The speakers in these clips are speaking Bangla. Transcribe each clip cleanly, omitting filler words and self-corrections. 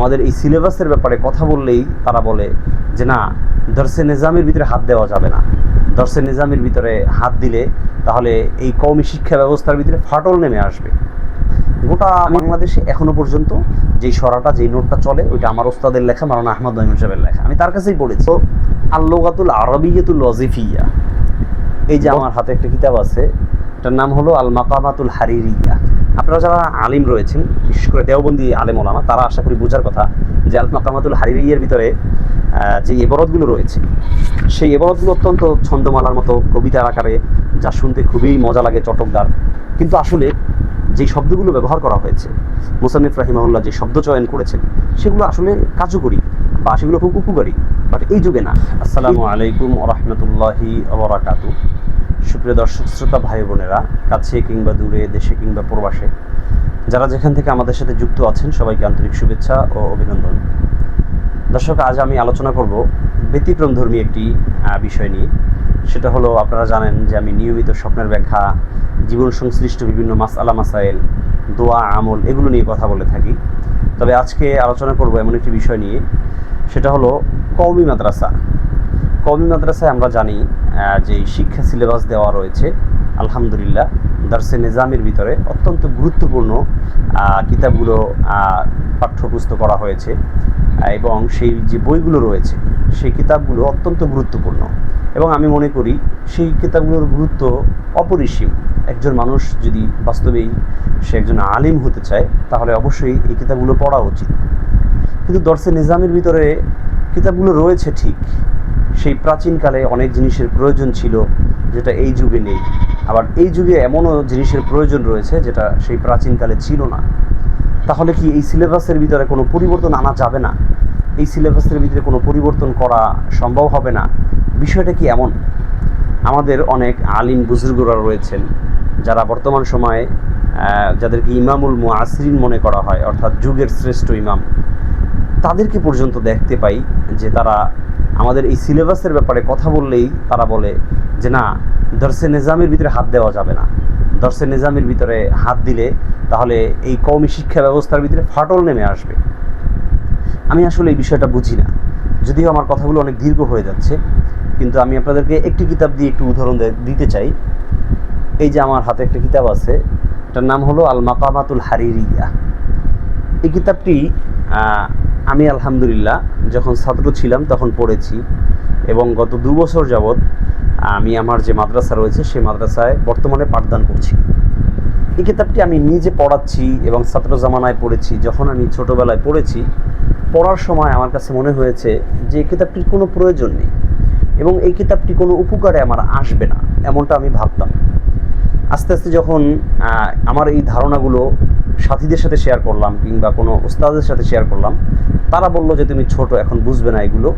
আমাদের এই সিলেবাসের ব্যাপারে কথা বললেই তারা বলে যে না, দর্সে নিজামের ভিতরে হাত দেওয়া যাবে না, দর্সে নিজামের ভিতরে হাত দিলে তাহলে এই কওমি শিক্ষা ব্যবস্থার ভিতরে ফাটল নেমে আসবে। গোটা বাংলাদেশে এখনো পর্যন্ত যেই সরাটা, যেই নোটটা চলে, ওইটা আমার ওস্তাদের লেখা, মাওলানা আহমদ নঈম সাহেবের লেখা। আমি তার কাছেই পড়েছি। তো আল-লুগাতুল আরাবিয়্যাতুল ওয়াজিফিয়্যা, এই যে আমার হাতে একটা কিতাব আছে, এটার নাম হলো আল মাকামাতুল হারিরিয়্যা। আপনারা যারা আলিম রয়েছেন, বিশেষ করে দেওবন্দি আলেম ওলামা, তারা আশা করি বোঝার কথা যে আল মাকামাতুল হারিরিয়্যার ভিতরে যে ইবারতগুলো রয়েছে, সেই ইবারতগুলো অত্যন্ত ছন্দমালার মতো কবিতার আকারে, যা শুনতে খুবই মজা লাগে, চটকদার। কিন্তু আসলে যেই শব্দগুলো ব্যবহার করা হয়েছে, মুসান্নিফ রাহিমাহুল্লাহ যে শব্দ চয়ন করেছেন, সেগুলো আসলে কার্যকরী বা সেগুলো খুব উপকারী, বাট এই যুগে না। আসসালামু আলাইকুম ওয়া রাহমাতুল্লাহি ওয়া বারাকাতুহু। সুপ্রিয় দর্শক শ্রোতা ভাই বোনেরা, কাছে কিংবা দূরে, দেশে কিংবা প্রবাসে, যারা যেখান থেকে আমাদের সাথে যুক্ত আছেন, সবাইকে আন্তরিক শুভেচ্ছা ও অভিনন্দন। দর্শক, আজ আমি আলোচনা করব ব্যতিক্রমধর্মী একটি বিষয় নিয়ে। সেটা হলো, আপনারা জানেন যে আমি নিয়মিত স্বপ্নের ব্যাখ্যা, জীবন সংশ্লিষ্ট বিভিন্ন মাসআলা মাসাইল, দোয়া, আমল, এগুলো নিয়ে কথা বলে থাকি। তবে আজকে আলোচনা করব এমন একটি বিষয় নিয়ে, সেটা হলো কওমি মাদ্রাসা। কওমি মাদ্রাসায় আমরা জানি যে শিক্ষা সিলেবাস দেওয়া রয়েছে, আলহামদুলিল্লাহ, দারসে নিজামের ভিতরে অত্যন্ত গুরুত্বপূর্ণ কিতাবগুলো পাঠ্যপুস্তক করা হয়েছে, এবং সেই যে বইগুলো রয়েছে, সেই কিতাবগুলো অত্যন্ত গুরুত্বপূর্ণ, এবং আমি মনে করি সেই কিতাবগুলোর গুরুত্ব অপরিসীম। একজন মানুষ যদি বাস্তবেই সে একজন আলিম হতে চায়, তাহলে অবশ্যই এই কিতাবগুলো পড়া উচিত। কিন্তু দরসে নিজামের ভিতরে কিতাবগুলো রয়েছে ঠিক, সেই প্রাচীনকালে অনেক জিনিসের প্রয়োজন ছিল যেটা এই যুগে নেই, আবার এই যুগে এমনও জিনিসের প্রয়োজন রয়েছে যেটা সেই প্রাচীনকালে ছিল না। তাহলে কি এই সিলেবাসের ভিতরে কোনো পরিবর্তন আনা যাবে না? এই সিলেবাসের ভিতরে কোনো পরিবর্তন করা সম্ভব হবে না? বিষয়টা কি এমন? আমাদের অনেক আলিম বুজুর্গরা রয়েছেন, যারা বর্তমান সময়ে যাদেরকে ইমামুল মুআসিরিন মনে করা হয়, অর্থাৎ যুগের শ্রেষ্ঠ ইমাম, তাদেরকে পর্যন্ত দেখতে পাই যে তারা আমাদের এই সিলেবাসের ব্যাপারে কথা বললেই তারা বলে যে না, দর্সে নিজামের ভিতরে হাত দেওয়া যাবে না, দর্সে নিজামের ভিতরে হাত দিলে তাহলে এই কওমি শিক্ষা ব্যবস্থার ভিতরে ফাটল নেমে আসবে। আমি আসলে এই বিষয়টা বুঝি না, যদিও আমার কথাগুলো অনেক দীর্ঘ হয়ে যাচ্ছে, কিন্তু আমি আপনাদেরকে একটি কিতাব দিয়ে একটু উদাহরণ দিতে চাই। এই যে আমার হাতে একটা কিতাব আছে, এটার নাম হলো আল মাকামাতুল হারিরিয়্যা। এই কিতাবটি আমি আলহামদুলিল্লাহ যখন ছাত্র ছিলাম তখন পড়েছি, এবং গত 2 বছর যাবৎ আমি আমার যে মাদ্রাসা রয়েছে সেই মাদ্রাসায় বর্তমানে পাঠদান করছি। এই কিতাবটি আমি নিজে পড়াচ্ছি এবং ছাত্র জামানায় পড়েছি। যখন আমি ছোটোবেলায় পড়েছি, পড়ার সময় আমার কাছে মনে হয়েছে যে এই কিতাবটির কোনো প্রয়োজন নেই, এবং এই কিতাবটি কোনো উপকারে আমার আসবে না, এমনটা আমি ভাবতাম। আস্তে আস্তে যখন আমার এই ধারণাগুলো সাথীদের সাথে শেয়ার করলাম কিংবা কোনো উস্তাদের সাথে শেয়ার করলাম, তারা বললো যে তুমি ছোট, এখন বুঝবে না, এগুলো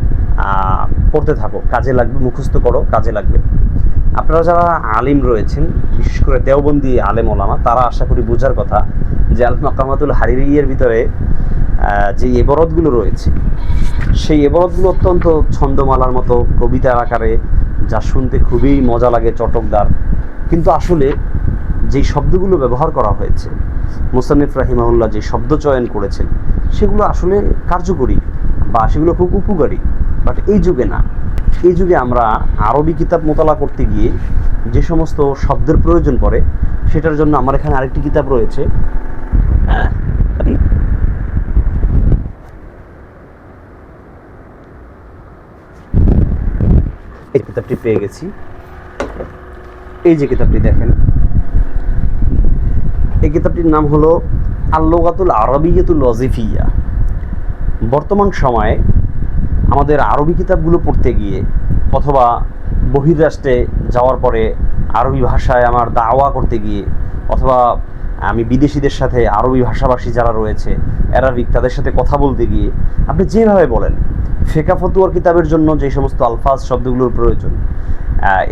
পড়তে থাকো, কাজে লাগবে, মুখস্থ করো, কাজে লাগবে। আপনারা যারা আলিম রয়েছেন, বিশেষ করে দেওবন্দি আলেম ওলামা, তারা আশা করি বোঝার কথা যে আল মাকামাতুল হারিরিয়্যার ভিতরে যে ইবারতগুলো রয়েছে, সেই ইবারতগুলো অত্যন্ত ছন্দমালার মতো কবিতার আকারে, যা শুনতে খুবই মজা লাগে, চটকদার। কিন্তু আসলে যেই শব্দগুলো ব্যবহার করা হয়েছে, মুসান্নিফ রাহিমাহুল্লাহ যে শব্দ চয়ন করেছেন, সেগুলো আসলে কার্যকরী বা সেগুলো খুব উপকারী, বাট এই যুগে না। এই যুগে আমরা আরবি কিতাব মোতালা করতে গিয়ে যে সমস্ত শব্দের প্রয়োজন পড়ে, সেটার জন্য আমার এখানে আরেকটি কিতাব রয়েছে, এই কিতাবটি পেয়ে গেছি। এই যে কিতাবটি দেখেন, এই কিতাবটির নাম হলো আল-লুগাতুল আরাবিয়্যাতুল ওয়াজিফিয়্যা। বর্তমান সময়ে আমাদের আরবি কিতাবগুলো পড়তে গিয়ে, অথবা বহির্রাষ্ট্রে যাওয়ার পরে আরবি ভাষায় আমার দাওয়া করতে গিয়ে, অথবা আমি বিদেশিদের সাথে, আরবি ভাষাভাষী যারা রয়েছে অ্যারাবিক, তাদের সাথে কথা বলতে গিয়ে, আপনি যেভাবে বলেন, ফিকহ ফতোয়ার কিতাবের জন্য যে সমস্ত আলফাজ শব্দগুলোর প্রয়োজন,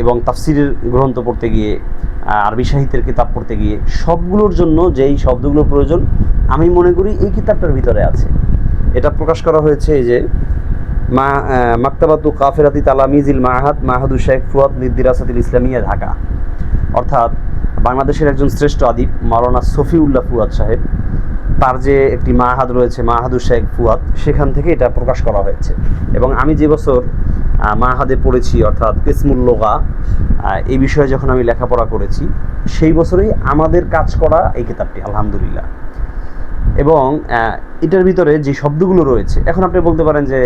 এবং তাফসিরের গ্রন্থ পড়তে গিয়ে, আরবি সাহিত্যের কিতাব পড়তে গিয়ে, সবগুলোর জন্য যেই শব্দগুলোর প্রয়োজন, আমি মনে করি এই কিতাবটার ভিতরে আছে। এটা প্রকাশ করা হয়েছে এই যে মাকতাবাতু কাফেরাতি তালামিজিল মাহাদু শেখ ফুয়াদ লিদ্দিরাসাতিল ইসলামিয়া, ঢাকা। অর্থাৎ বাংলাদেশের একজন শ্রেষ্ঠ আদিব মাওলানা সফিউল্লাহ ফুয়াদ সাহেব, তার যে একটি মাহাদ রয়েছে, মাহাদুর শেখ ফুয়াদ, সেখান থেকে এটা প্রকাশ করা হয়েছে। এবং আমি যে বছর মাহাদে পড়েছি, অর্থাৎ কিসমুল লোগা, এই বিষয়ে যখন আমি লেখাপড়া করেছি, সেই বছরেই আমাদের কাজ করা এই কিতাবটি, আলহামদুলিল্লাহ। এবং এটার ভিতরে যে শব্দগুলো রয়েছে, এখন আপনি বলতে পারেন যে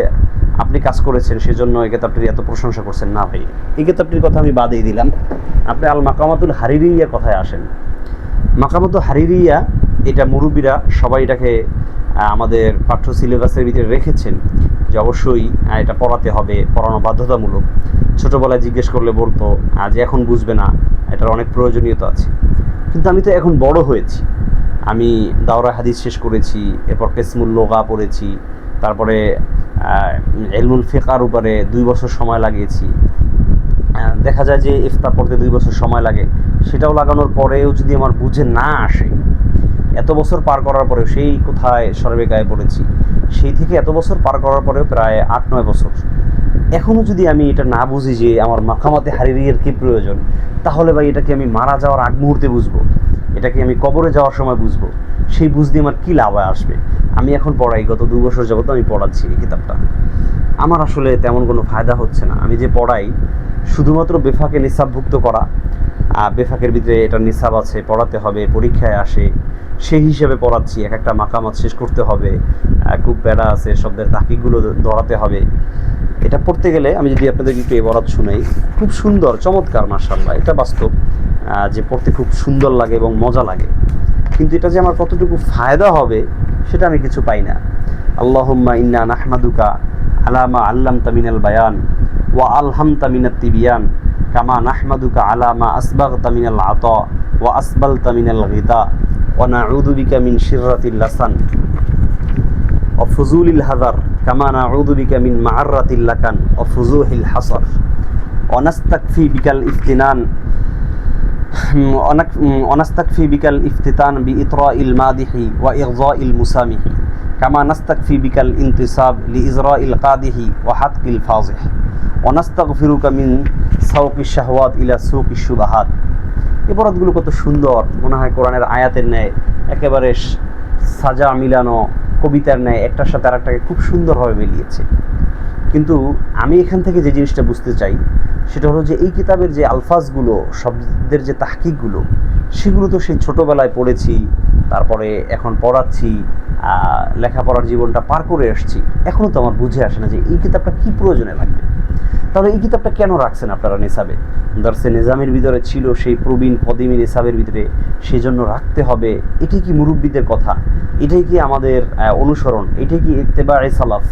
আপনি কাজ করেছেন সেজন্য এই কিতাবটির এত প্রশংসা করছেন। না ভাই, এই কিতাবটির কথা আমি বাদেই দিলাম। আপনি আল মাকামাতুল হারিরিয়ার কথায় আসেন। মাকামাতুল হারিরিয়া, এটা মুরব্বীরা সবাই এটাকে আমাদের পাঠ্য সিলেবাসের ভিতরে রেখেছেন যে অবশ্যই এটা পড়াতে হবে, পড়ানো বাধ্যতামূলক। ছোটোবেলায় জিজ্ঞেস করলে বলতো যে এখন বুঝবে না, এটার অনেক প্রয়োজনীয়তা আছে। কিন্তু আমি তো এখন বড় হয়েছি, আমি দাওরা হাদিস শেষ করেছি, এরপর কিসমুল লোগা পড়েছি, তারপরে ইলমুল ফিকহার উপরে 2 বছর সময় লাগিয়েছি। দেখা যায় যে ইফতা পড়তে 2 বছর সময় লাগে, সেটাও লাগানোর পরেও যদি আমার বুঝে না আসে, এত বছর পার করার পরেও, সেই কোথায় সরবে গায়ে পড়েছি, সেই থেকে এত বছর পার করার পরেও প্রায় 8-9 বছর, এখনও যদি আমি এটা না বুঝি যে আমার মাকামাতে হারিরিয়ার কী প্রয়োজন, তাহলে ভাই এটাকে আমি মারা যাওয়ার আগ মুহূর্তে বুঝবো, এটাকে আমি কবরে যাওয়ার সময় বুঝবো, সেই বুঝ দিয়ে আমার কী লাভ আসবে? আমি এখন পড়াই, গত 2 বছর যাবত আমি পড়াচ্ছি এই কিতাবটা, আমার আসলে তেমন কোনো ফায়দা হচ্ছে না। আমি যে পড়াই শুধুমাত্র বেফাকে নিসাবভুক্ত করা, বেফাকের ভিতরে এটার নিসাব আছে, পড়াতে হবে, পরীক্ষায় আসে, সেই হিসেবে পড়াচ্ছি। এক একটা মাকামাত শেষ করতে হবে, খুব প্যারা আছে, শব্দের তাকিগুলো ধরাতে হবে। এটা পড়তে গেলে আমি যদি আপনাদেরকে একটু বরাত শুনাই, খুব সুন্দর, চমৎকার, মাশাআল্লাহ, এটা বাস্তব যে পড়তে খুব সুন্দর লাগে এবং মজা লাগে। কিন্তু এটা যে আমার কতটুকু ফায়দা হবে সেটা আমি কিছু পাই না। আল্লাহুম্মা ইন্না নাহমাদুকা আলা মা আল্লামতা মিনাল বায়ান ওয়া আলহামতা মিনাত তিবিয়ান কামা নাহমাদুকা আলা মা আসবাগতা মিনাল আতা ওয়া আসবালতা মিনাল গিতা ওয়া নাউযু বিকা মিন শিররাতিল লাসান ওয়া ফুজুলিল হাযার কামা নাউযু বিকা মিন মা'আররাতিল লাকান ওয়া ফুজুহিল হাসার ওয়া নাস্তাকফি বিকাল ইফতিনান ونستكفي بك الافتتان بإطراء المادح وإغضاء المسامح كما نستكفي بك الانتصاب لإزراء القادح وحتك الفاضح ونستغفرك من سوق الشهوات إلى سوق الشبهات। এই বরাতগুলো কত সুন্দর, মনে হয় কোরআনের আয়াতের ন্যায়, একেবারে সাজা মিলানো কবিতার ন্যায়, একটার সাথে আরেকটাকে খুব সুন্দরভাবে মিলিয়েছে। কিন্তু আমি এখান থেকে যে জিনিসটা বুঝতে চাই সেটা হলো যে এই কিতাবের যে আলফাজগুলো, শব্দের যে তাহকিকগুলো, সেগুলো তো সেই ছোটোবেলায় পড়েছি, তারপরে এখন পড়াচ্ছি, লেখাপড়ার জীবনটা পার করে আসছি, এখনও তো আমার বুঝে আসে না যে এই কিতাবটা কী প্রয়োজনে লাগবে। তাহলে এই কিতাবটা কেন রাখছেন আপনারা নিসাবে? দরসে নিজামের ভিতরে ছিল, সেই প্রবীণ কদিমি নিসাবের ভিতরে, সেই জন্য রাখতে হবে। এটাই কি মুরব্বীদের কথা? এটাই কি আমাদের অনুসরণ? এটাই কি ইত্তেবায়ে সালাফ?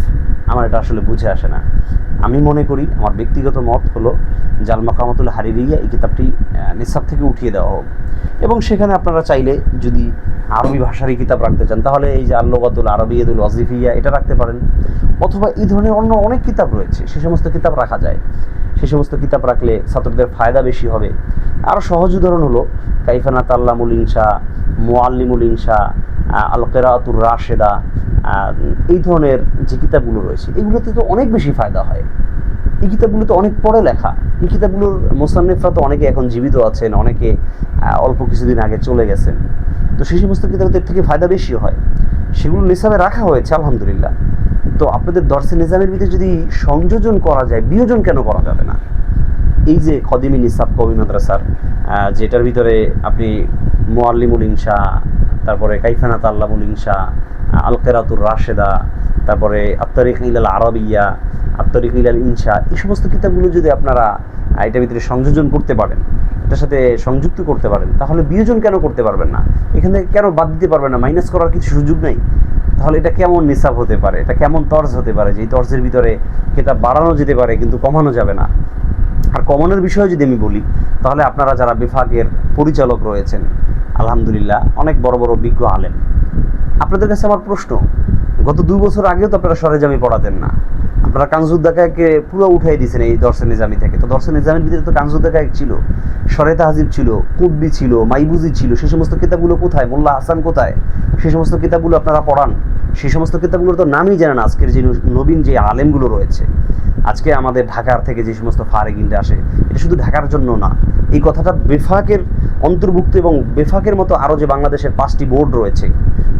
আমার এটা আসলে বুঝে আসে না। আমি মনে করি, আমার ব্যক্তিগত মত হলো যে আল মাকামাতুল হারিরিয়া এই কিতাবটি নিসাব থেকে উঠিয়ে দেওয়া হোক, এবং সেখানে আপনারা চাইলে যদি আরবি ভাষারই কিতাব রাখতে চান, তাহলে এই যে আল লুগাতুল আরবিয়াতুল ওয়াজিফিয়া এটা রাখতে পারেন, অথবা এই ধরনের অন্য অনেক কিতাব রয়েছে, সে সমস্ত কিতাব রাখা যায়। সে সমস্ত কিতাব রাখলে ছাত্রদের ফায়দা বেশি হবে। আরও সহজ উদাহরণ হলো কাইফানা তাল্লামুল ইনসা, মুআল্লিমুল ইনসা, আল কিরাআতুর রাশেদা, এই ধরনের যে কিতাবগুলো রয়েছে, এগুলোতে তো অনেক বেশি ফায়দা হয়। এই কিতাবগুলো তো অনেক পড়ে লেখা। এই কিতাবগুলোর মোসান্নিফরা তো অনেকে এখন জীবিত আছেন, অনেকে অল্প কিছুদিন আগে চলে গেছেন। তো সেই সমস্ত কিতাবের থেকে ফায়দা বেশি হয়, সেগুলো নিসাবে রাখা হয়েছে, আলহামদুলিল্লাহ। তো আপনাদের দরসে নিজামের ভিতরে যদি সংযোজন করা যায়, বিয়োজন কেন করা যাবে না? এই যে খদিমি নিসাব কওমি মাদ্রাসার, যেটার ভিতরে আপনি মুআল্লিমুল ইনসা, তারপরে কাইফানা তাল্লামুল ইনসা, আল কিরাআতুর রাশেদা, তারপরে আত-তারিক ইলাল আরাবিয়া, আত-তারিক ইলাল ইনসা, এই সমস্ত কিতাবগুলো যদি আপনারা এটার ভিতরে সংযোজন করতে পারেন, এটার সাথে সংযুক্ত করতে পারেন, তাহলে বিয়োজন কেন করতে পারবেন না? এখানে কেন বাদ দিতে পারবেন না? মাইনাস করার কিছু সুযোগ নেই? তাহলে এটা কেমন নিসাব হতে পারে? এটা কেমন তর্জ হতে পারে যে এই তর্জের ভিতরে কিতাব বাড়ানো যেতে পারে কিন্তু কমানো যাবে না? আর কমানোর বিষয়ে যদি আমি বলি, তাহলে আপনারা যারা বিভাগের পরিচালক রয়েছেন, আলহামদুলিল্লাহ অনেক বড় বড় বিজ্ঞ আলেম, আপনাদের কাছে আমার প্রশ্ন, গত 2 বছর আগেও তো আপনারা সরেজামি পড়াতেন না, আপনারা কানজুদ্দাকাকে পুরো উঠাই দিয়েছেন এই দরসে নিজামি থেকে। তো দরসে নিজামের ভিতরে তো কানজুদ্দাকাক ছিল, শরে তাহজিব ছিল, কুব্বি ছিল, মাইবুজি ছিল, সেই সমস্ত কিতাবগুলো কোথায়? মোল্লা হাসান কোথায়? সেই সমস্ত কিতাবগুলো আপনারা পড়ান। সেই সমস্ত কিতাবগুলোর তো নামই জানেন আজকের যে নবীন যে আলেমগুলো রয়েছে। আজকে আমাদের ঢাকার থেকে যে সমস্ত ফারেগিনরা আসে, এটা শুধু ঢাকার জন্য না, এই কথাটা বেফাকের অন্তর্ভুক্ত, এবং বেফাকের মতো আরও যে বাংলাদেশের 5টি বোর্ড রয়েছে,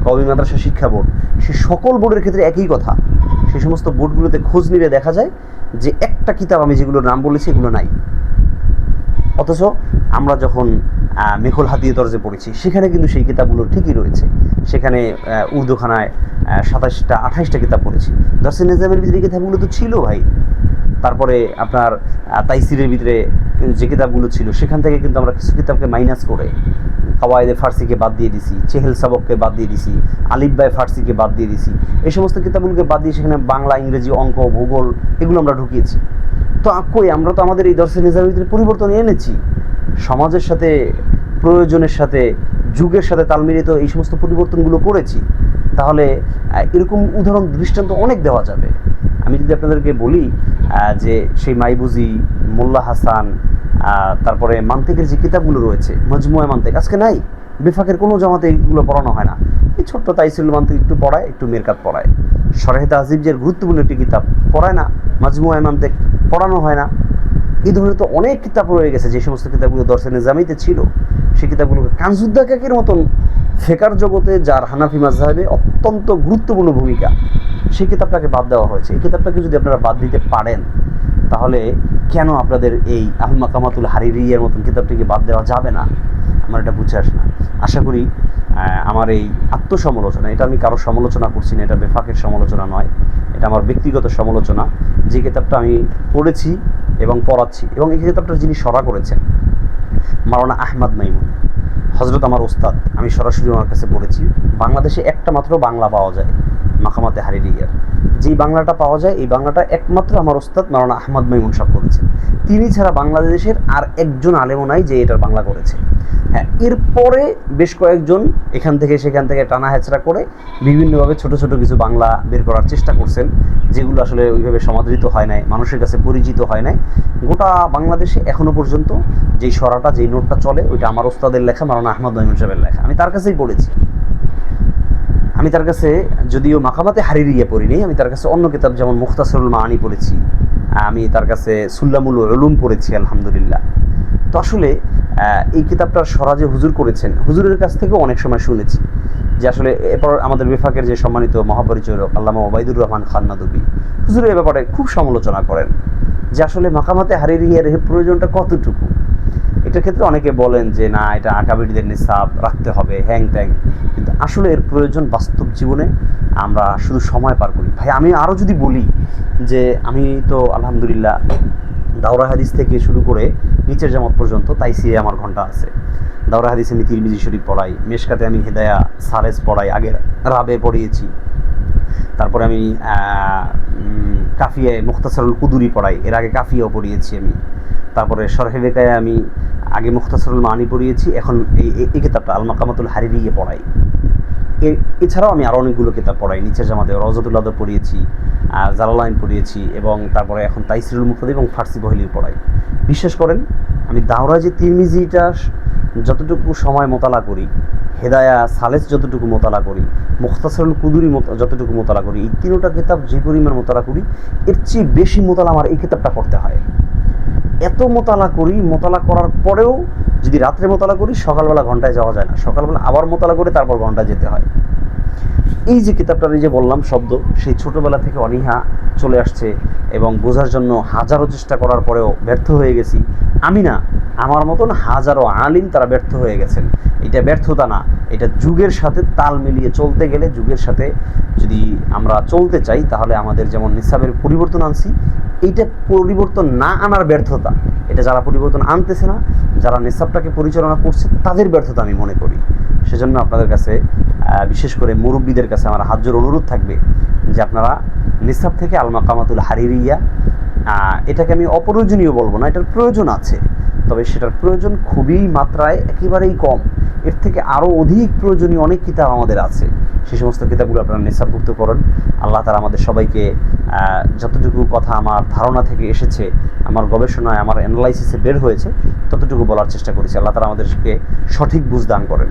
কওমি মাদ্রাসা শিক্ষা বোর্ড, সে সকল বোর্ডের ক্ষেত্রে একই কথা। সেই সমস্ত বোর্ডগুলোতে খোঁজ নিলে দেখা যায় যে একটা কিতাব আমি যেগুলোর নাম বলেছি এগুলো নাই। অথচ আমরা যখন মেখল হাতিয়ে দরজে পড়েছি সেখানে কিন্তু সেই কিতাবগুলো ঠিকই রয়েছে। সেখানে উর্দুখানায় 27টা 28টা কিতাব পড়েছি। দরসে নিজামের ভিতরে কিতাবগুলো তো ছিল ভাই। তারপরে আপনার তাইসিরের ভিতরে যে কিতাবগুলো ছিল সেখান থেকে কিন্তু আমরা কিছু কিতাবকে মাইনাস করে কাওয়ায়েদে ফার্সিকে বাদ দিয়ে দিছি, চেহেল সাবককে বাদ দিয়ে দিছি, আলিফবাই ফার্সিকে বাদ দিয়ে দিছি। এই সমস্ত কিতাবগুলোকে বাদ দিয়ে সেখানে বাংলা, ইংরেজি, অঙ্ক, ভূগোল এগুলো আমরা ঢুকিয়েছি। তো কই আমরা তো আমাদের এই দর্শন নিজামের ভিতরে পরিবর্তন এনেছি। সমাজের সাথে, প্রয়োজনের সাথে, যুগের সাথে তাল মিলিয়ে তো এই সমস্ত পরিবর্তনগুলো করেছি। তাহলে এরকম উদাহরণ দৃষ্টান্ত অনেক দেওয়া যাবে। আমি যদি আপনাদেরকে বলি যে সেই মাইবুজি, মোল্লা হাসান, তারপরে মান্তিকের যে কিতাবগুলো রয়েছে, মজমুয়া মান্তিক আজকে নাই। বেফাকের কোনো জামাতে এগুলো পড়ানো হয় না। এই ছোট্ট তাইসিল মান্তিক একটু পড়ায়, একটু মেরকাত পড়ায়। শরহে তাহজিব যে গুরুত্বপূর্ণ একটি কিতাব পড়ায় না, মজমুয়া মান্তিক পড়ানো হয় না। এই ধরনের তো অনেক কিতাব রয়ে গেছে যে সমস্ত কিতাবগুলো দর্শে নিজামিতে ছিল। সেই কিতাবগুলোকে কানজুদ্দাকাকের মতন ফেকার জগতে, যার হানাফি মাযহাবে অত্যন্ত গুরুত্বপূর্ণ ভূমিকা, সেই কিতাবটাকে বাদ দেওয়া হয়েছে। এই কিতাবটাকে যদি আপনারা বাদ দিতে পারেন তাহলে কেন আপনাদের এই আল মাকামাতুল হারিরিয়ার মতন কিতাবটিকে বাদ দেওয়া যাবে না? আমার এটা বুঝে আসে না। আশা করি আমার এই আত্মসমালোচনা, এটা আমি কারো সমালোচনা করছি না, এটা বেফাকের সমালোচনা নয়, এটা আমার ব্যক্তিগত সমালোচনা। যে কিতাবটা আমি পড়েছি এবং পড়াচ্ছি, এবং এই কিতাবটা যিনি সরা করেছেন মাওলানা আহমদ মাইমুন, হজরত আমার ওস্তাদ, আমি সরাসরি ওনার কাছে পড়েছি। বাংলাদেশে একটা মাত্র বাংলা পাওয়া যায় মাকামাতে হারিরিয়ার। যেই বাংলাটা পাওয়া যায় এই বাংলাটা একমাত্র আমার ওস্তাদ মাওলানা আহমদ মাইমুন সাহেব করেছেন। তিনি ছাড়া বাংলাদেশের আর একজন আলেমও নাই যে এটার বাংলা করেছে। হ্যাঁ, এরপরে বেশ কয়েকজন এখান থেকে সেখান থেকে টানা হেঁচড়া করে বিভিন্নভাবে ছোট ছোট কিছু বাংলা বের করার চেষ্টা করছেন, যেগুলো আসলে ওইভাবে সমাদৃত হয় নাই, মানুষের কাছে পরিচিত হয় নাই। গোটা বাংলাদেশে এখনো পর্যন্ত যেই সরাটা, যেই নোটটা চলে, ওইটা আমার ওস্তাদের লেখা, মাওলানা আহমদ মাইমুন সাহেবের লেখা। আমি তার কাছেই পড়েছি। আমি তার কাছে যদিও মাকামাতে হারিরিয়া পড়িনি, আমি তার কাছে অন্য কিতাব যেমন মুখতাসরুল মাআনি পড়েছি, আমি তার কাছে সুল্লামুল উলুম পড়েছি আলহামদুলিল্লাহ। তো আসলে এই কিতাবটার সরা যে হুজুর করেছেন, হুজুরের কাছ থেকেও অনেক সময় শুনেছি যে আসলে এরপর আমাদের বিফাকের যে সম্মানিত মহাপরিচালক আল্লামা ওবায়দুর রহমান খান নাদবী, হুজুর এ ব্যাপারে খুব সমালোচনা করেন যে আসলে মাকামাতে হারিরিয়ার প্রয়োজনটা কতটুকু। এটার ক্ষেত্রে অনেকে বলেন যে না, এটা আকাবিরদের নিসাব রাখতে হবে, হ্যাং ত্যাং, কিন্তু আসলে এর প্রয়োজন বাস্তব জীবনে আমরা শুধু সময় পার করি। ভাই আমি আরও যদি বলি যে আমি তো আলহামদুলিল্লাহ দাওরা হাদিস থেকে শুরু করে নিচের জামাত পর্যন্ত তাইসিরে আমার ঘন্টা আছে। দাওরা হাদিসে আমি তিরমিজি শরীফ পড়াই, মেশকাতে আমি হেদায়া সালেস পড়াই, আগে রাবে পড়িয়েছি, তারপরে আমি কাফিয়ায় মুখতাসারুল কুদুরি পড়াই, এর আগে কাফিয়াও পড়িয়েছি আমি। তারপরে শরহে বেকায়ে আমি আগে মুখতাসারুল মানি পড়িয়েছি, এখন এই কিতাবটা আল মাকামাতুল হারিরিয়া পড়াই। এছাড়াও আমি আরও অনেকগুলো কিতাব পড়াই, নিচের জামাতে রওজাতুল আদব পড়িয়েছি, জালালাইন পড়িয়েছি, এবং তারপরে এখন তাইসিরুল মুক্তাদি এবং ফার্সি বহিলিও পড়াই। বিশ্বাস করেন আমি দাওরা যে তিরমিজিটা যতটুকু সময় মোতালা করি, হেদায়া সালেস যতটুকু মোতালা করি, মুখতাসারুল কুদুরি যতটুকু মোতালা করি, এই তিনোটা কিতাব যে পরিমাণ মোতালা করি এর চেয়ে বেশি মোতালা আমার এই কিতাবটা করতে হয়। এত মোতালা করি, মোতালা করার পরেও যদি রাত্রে মোতালা করি সকালবেলা ঘন্টায় যাওয়া যায় না, সকালবেলা আবার মোতালা করে তারপর ঘন্টায় যেতে হয়। এই যে কিতাবটার এই যে বললাম শব্দ, সেই ছোটোবেলা থেকে অনীহা চলে আসছে এবং বোঝার জন্য হাজারো চেষ্টা করার পরেও ব্যর্থ হয়ে গেছি। আমি না, আমার মতন হাজারো আলিম তারা ব্যর্থ হয়ে গেছেন। এটা ব্যর্থতা না, এটা যুগের সাথে তাল মিলিয়ে চলতে গেলে, যুগের সাথে যদি আমরা চলতে চাই তাহলে আমাদের যেমন নিসাবের পরিবর্তন আনছি, এইটা পরিবর্তন না আনার ব্যর্থতা। এটা যারা পরিবর্তন আনতেছে না, যারা নিসাবটাকে পরিচালনা করছে, তাদের ব্যর্থতা আমি মনে করি। সেজন্য আপনাদের কাছে বিশেষ করে মুরব্বীদের কাছে আমার হাত জোর অনুরোধ থাকবে যে আপনারা নিসাব থেকে আল মাকামাতুল হারিরিয়া, এটাকে আমি অপ্রয়োজনীয় বলবো না, এটার প্রয়োজন আছে, তবে সেটার প্রয়োজন খুবই মাত্রায় একেবারেই কম। এর থেকে আরও অধিক প্রয়োজনীয় অনেক কিতাব আমাদের আছে, সেই সমস্ত কিতাবগুলো আপনারা নিসাবভুক্ত করেন। আল্লাহ তাআলা আমাদের সবাইকে যতটুকু কথা আমার ধারণা থেকে এসেছে, আমার গবেষণায়, আমার অ্যানালাইসিসে বের হয়েছে, ততটুকু বলার চেষ্টা করেছি। আল্লাহ তাআলা আমাদেরকে সঠিক বুঝ দান করেন।